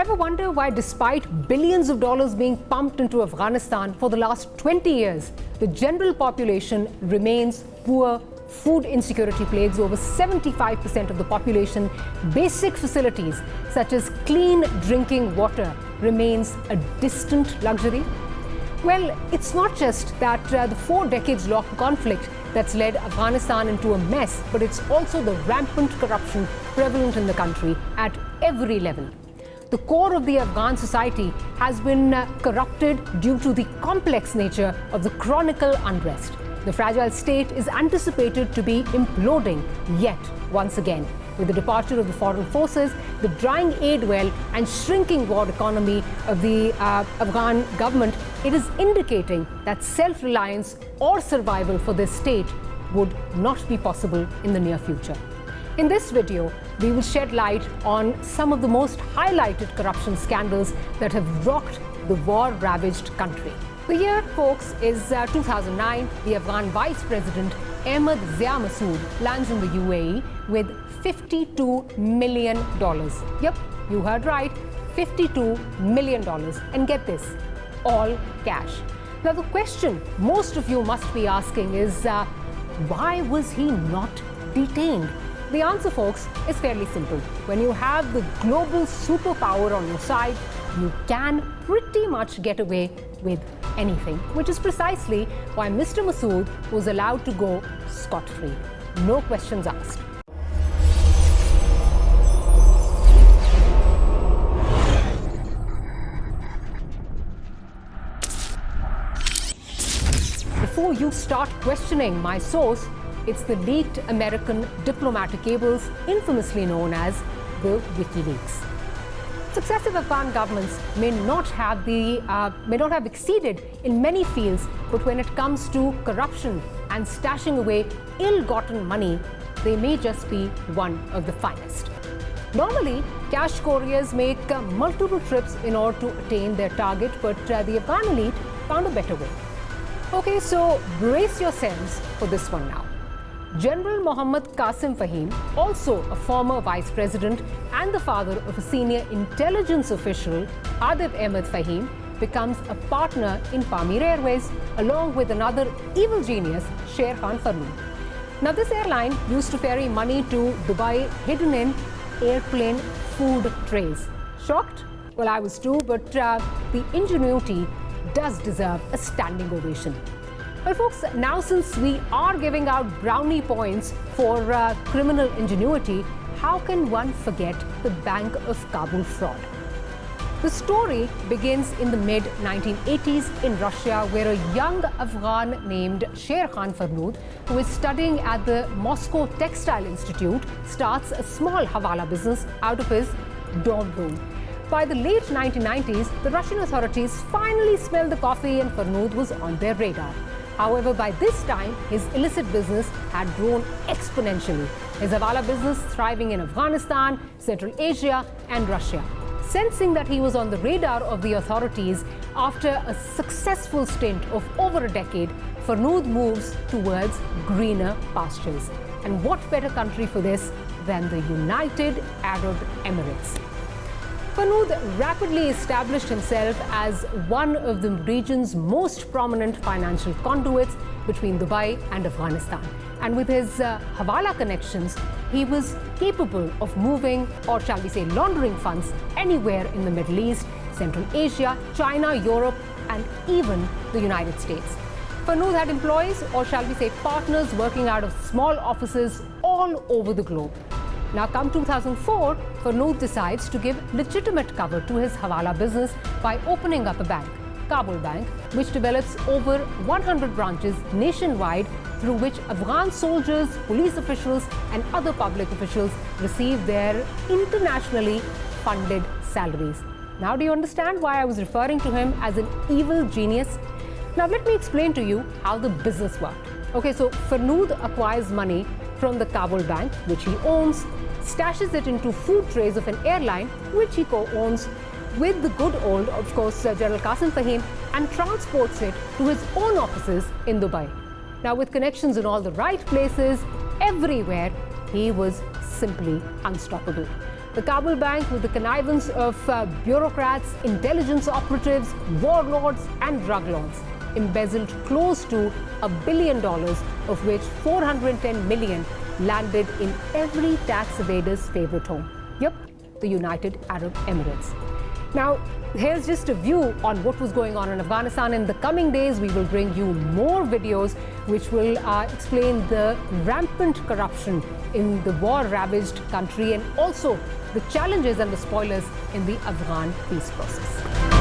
Ever wonder why, despite billions of dollars being pumped into Afghanistan for the last 20 years, the general population remains poor? Food insecurity plagues over 75% of the population. Basic facilities such as clean drinking water remains a distant luxury. Well, it's not just that the 4 decades-long conflict that's led Afghanistan into a mess, but it's also the rampant corruption prevalent in the country at every level. The core of the Afghan society has been corrupted due to the complex nature of the chronic unrest. The fragile state is anticipated to be imploding yet once again. With the departure of the foreign forces, the drying aid well and shrinking war economy of the Afghan government, it is indicating that self-reliance or survival for this state would not be possible in the near future. In this video, we will shed light on some of the most highlighted corruption scandals that have rocked the war-ravaged country. The year, folks, is 2009. The Afghan Vice President Ahmad Zia Massoud lands in the UAE with $52 million. Yep, you heard right, $52 million. And get this, all cash. Now, the question most of you must be asking is, why was he not detained? The answer, folks, is fairly simple. When you have the global superpower on your side, you can pretty much get away with anything, which is precisely why Mr. Massoud was allowed to go scot-free. No questions asked. Before you start questioning my source, it's the leaked American diplomatic cables, infamously known as the WikiLeaks. Successive Afghan governments may not have exceeded in many fields, but when it comes to corruption and stashing away ill-gotten money, they may just be one of the finest. Normally, cash couriers make multiple trips in order to attain their target, but the Afghan elite found a better way. Okay, so brace yourselves for this one now. General Mohammad Qasim Fahim, also a former vice president and the father of a senior intelligence official, Adib Ahmed Fahim, becomes a partner in Pamir Airways, along with another evil genius, Sher Khan Farnood. Now, this airline used to ferry money to Dubai hidden in airplane food trays. Shocked? Well, I was too, but the ingenuity does deserve a standing ovation. Well, folks, now since we are giving out brownie points for criminal ingenuity, how can one forget the Bank of Kabul fraud? The story begins in the mid-1980s in Russia, where a young Afghan named Sher Khan Farnood, who is studying at the Moscow Textile Institute, starts a small Hawala business out of his dorm room. By the late 1990s, the Russian authorities finally smelled the coffee and Farnood was on their radar. However, by this time, his illicit business had grown exponentially. His Hawala business thriving in Afghanistan, Central Asia, and Russia. Sensing that he was on the radar of the authorities, after a successful stint of over a decade, Farnood moves towards greener pastures. And what better country for this than the United Arab Emirates? Farnood rapidly established himself as one of the region's most prominent financial conduits between Dubai and Afghanistan. And with his Hawala connections, he was capable of moving, or shall we say laundering funds, anywhere in the Middle East, Central Asia, China, Europe, and even the United States. Farnood had employees, or shall we say partners, working out of small offices all over the globe. Now, come 2004, Farnood decides to give legitimate cover to his Hawala business by opening up a bank, Kabul Bank, which develops over 100 branches nationwide through which Afghan soldiers, police officials, and other public officials receive their internationally funded salaries. Now, do you understand why I was referring to him as an evil genius? Now, let me explain to you how the business worked. Okay, so Farnood acquires money from the Kabul Bank, which he owns, stashes it into food trays of an airline, which he co-owns, with the good old, of course, General Qasim Fahim, and transports it to his own offices in Dubai. Now, with connections in all the right places, everywhere, he was simply unstoppable. The Kabul bank, with the connivance of bureaucrats, intelligence operatives, warlords and drug lords, embezzled close to $1 billion, of which 410 million landed in every tax evader's favorite home. Yep, the United Arab Emirates. Now, here's just a view on what was going on in Afghanistan. In the coming days, we will bring you more videos which will explain the rampant corruption in the war-ravaged country and also the challenges and the spoilers in the Afghan peace process.